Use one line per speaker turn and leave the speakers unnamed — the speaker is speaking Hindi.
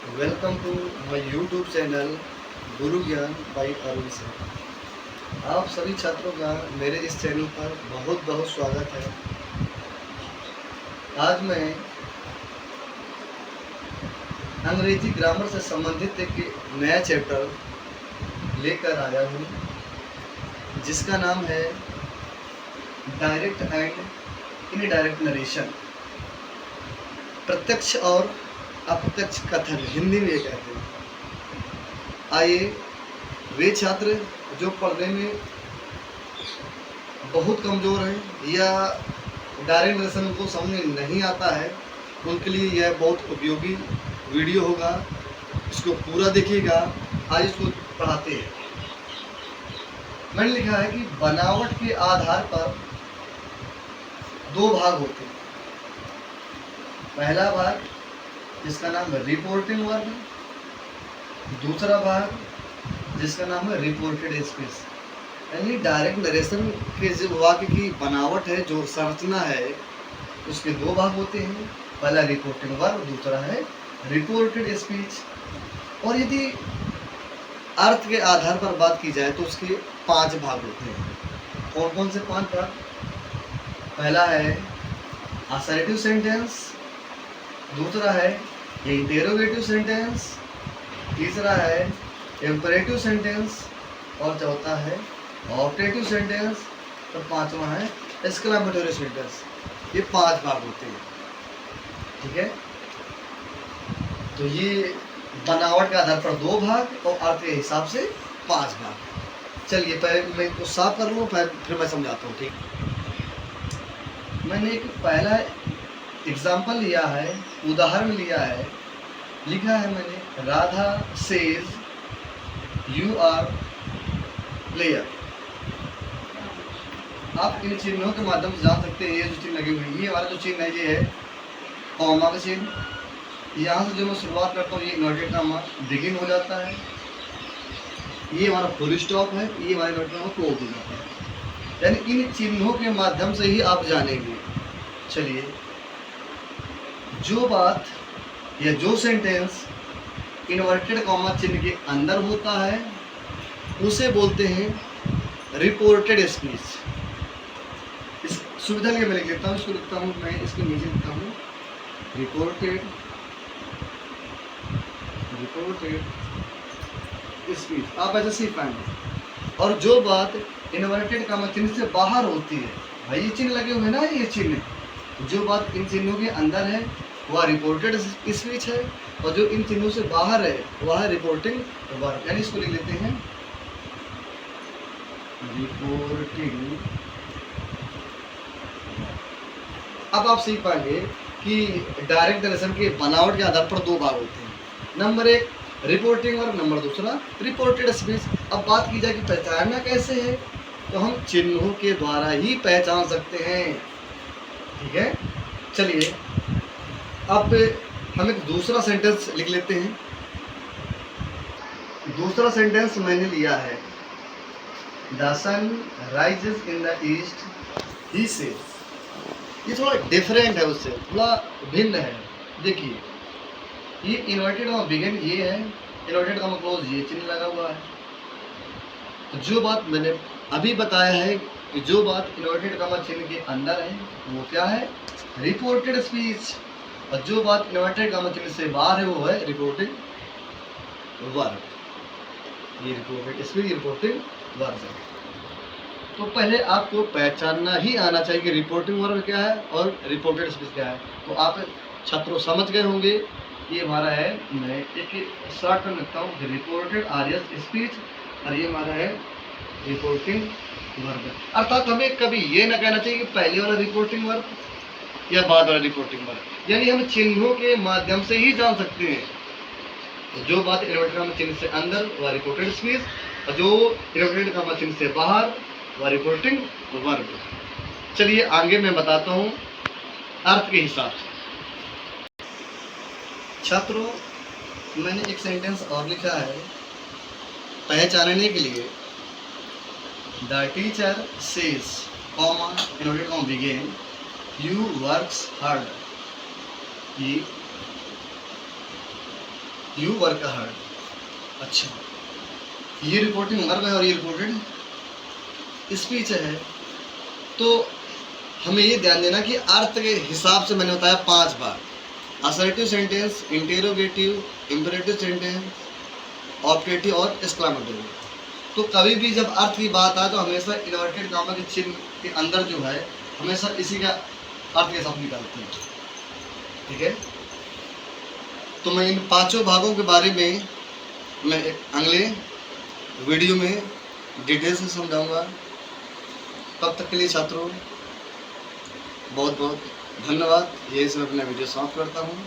Welcome to my YouTube channel Guru Gyan by Arun Singh. आप सभी छात्रों का मेरे इस चैनल पर बहुत बहुत स्वागत है। आज मैं अंग्रेजी ग्रामर से संबंधित एक नया चैप्टर लेकर आया हूँ, जिसका नाम है डायरेक्ट एंड इनडायरेक्ट नरेशन। प्रत्यक्ष और अप्रत्यक्ष कथन हिंदी में ये कहते हैं। आइए, वे छात्र जो पढ़ने में बहुत कमज़ोर हैं या डायरेक्ट नरेशन उनको समझ में नहीं आता है, उनके लिए यह बहुत उपयोगी वीडियो होगा। इसको पूरा देखिएगा। आज इसको पढ़ाते हैं। मैंने लिखा है कि बनावट के आधार पर दो भाग होते हैं। पहला भाग जिसका नाम है रिपोर्टिंग वर्ब, दूसरा भाग जिसका नाम है रिपोर्टेड स्पीच। यानी डायरेक्ट नरेशन के जो वाक्य की बनावट है, जो संरचना है, उसके दो भाग होते हैं। पहला रिपोर्टिंग वर्ब, दूसरा है रिपोर्टेड स्पीच। और यदि अर्थ के आधार पर बात की जाए तो उसके 5 भाग होते हैं। कौन कौन से 5 भाग? पहला है असर्टिव सेंटेंस, दूसरा है इंटेरोगेटिव सेंटेंस, तीसरा है इंपरेटिव सेंटेंस और चौथा है ऑब्जेक्टिव सेंटेंस और पांचवा है एक्सक्लेमेटरी सेंटेंस। ये 5 भाग होते हैं। ठीक है, तो ये बनावट के आधार पर 2 भाग और अर्थ के हिसाब से 5 भाग। चलिए पहले मैं इसको साफ कर लूँ, फिर मैं समझाता हूँ। ठीक, मैंने एक पहला एग्जाम्पल लिया है, उदाहरण लिया है। लिखा है मैंने, Radha says you are player. आप इन चिन्हों के माध्यम से जान सकते हैं। ये जो चिन्ह लगे हुए हैं, ये हमारा जो चिन्ह है ये है कॉमा का चिन्ह। यहाँ से जो मैं शुरुआत करता हूँ ये इन्वर्टेड कॉमा बिगिन हो जाता है। ये हमारा फुल स्टॉप है, ये हमारा इन्वर्टेड कॉमा क्लोज हो जाता है। यानी इन चिन्हों के माध्यम से ही आप जानेंगे। चलिए, जो बात या जो सेंटेंस इन्वर्टेड कॉमा चिन्ह के अंदर होता है उसे बोलते हैं रिपोर्टेड स्पीच। इस सुविधा के लिए मैं लिख लेता हूँ, इसको लिखता हूँ मैं, इसके नीचे लिखता हूँ रिपोर्टेड स्पीच। आप ऐसे सीख पाएंगे। और जो बात इन्वर्टेड कॉमा चिन्ह से बाहर होती है, भाई ये चिन्ह लगे हुए ना, ये चिन्ह, जो बात इन चिन्हों के अंदर है वह रिपोर्टेड स्पीच है, और जो इन चिन्हों से बाहर है वह है रिपोर्टिंग वर्ब। यानी इसको लिख लेते हैं रिपोर्टिंग। अब आप सीख पाएंगे कि डायरेक्ट नरेशन के बनावट के आधार पर 2 भाग होते हैं। नंबर 1 रिपोर्टिंग वर्ब, नंबर दूसरा रिपोर्टेड स्पीच। अब बात की जाए कि पहचानना कैसे है, तो हम चिन्हों के द्वारा ही पहचान सकते हैं। ठीक है, चलिए अब हम एक दूसरा सेंटेंस लिख लेते हैं। दूसरा सेंटेंस मैंने लिया है, the sun rises in the east he says. ये थोड़ा डिफरेंट है, उससे थोड़ा भिन्न है। देखिए, ये इन्वर्टेड कॉमा बिगिन ये है, इन्वर्टेड कॉमा क्लोज ये चिन्ह लगा हुआ है। तो जो बात मैंने अभी बताया है कि जो बात इन्वर्टेड कॉमा चिन्ह के अंदर है वो क्या है, रिपोर्टेड स्पीच। और जो बात इन्वर्टेड कॉमा चिन्ह से बाहर है वो है रिपोर्टिंग वर्ब। ये रिपोर्टेड स्पीच, रिपोर्टिंग वर्ब है। तो पहले आपको पहचानना ही आना चाहिए कि रिपोर्टिंग वर्ब क्या है और रिपोर्टेड स्पीच क्या है। तो आप छात्रों समझ गए होंगे। ये हमारा है, मैं एक शॉर्ट में लिखता हूँ, रिपोर्टेड आर्यस स्पीच, और ये हमारा है रिपोर्टिंग वर्ब। अर्थात हमें कभी ये ना कहना चाहिए कि पहले वाला रिपोर्टिंग वर्ब या बाद वाला रिपोर्टिंग वर्ब। यानी हम चिन्हों के माध्यम से ही जान सकते हैं। तो जो बात इन्वर्टेड कॉमा चिन्ह से अंदर वह रिपोर्टेड स्पीच, और जो इन्वर्टेड कॉमा चिन्ह से बाहर वह रिपोर्टिंग वर्ब। चलिए आगे मैं बताता हूँ अर्थ के हिसाब से। छात्रों, मैंने एक सेंटेंस और लिखा है पहचानने के लिए, the teacher says comma inverted comma begin you works hard. You work hard. अच्छा, ये रिपोर्टिंग वर्ब है और ये रिपोर्टेड स्पीच है। तो हमें ये ध्यान देना कि अर्थ के हिसाब से मैंने बताया 5 बार, assertive sentence, interrogative, imperative sentence, optative और एक्सक्लामेटरी। तो कभी भी जब अर्थ की बात आए तो हमेशा इन्वर्टेड कामा के चिन्ह के अंदर जो है हमेशा इसी का अर्थ के साथ निकालते हैं। ठीक है, तो मैं इन 5 भागों के बारे में मैं अगले वीडियो में डिटेल से समझाऊंगा। तब तक के लिए छात्रों बहुत बहुत धन्यवाद। यही से मैं अपना वीडियो समाप्त करता हूँ।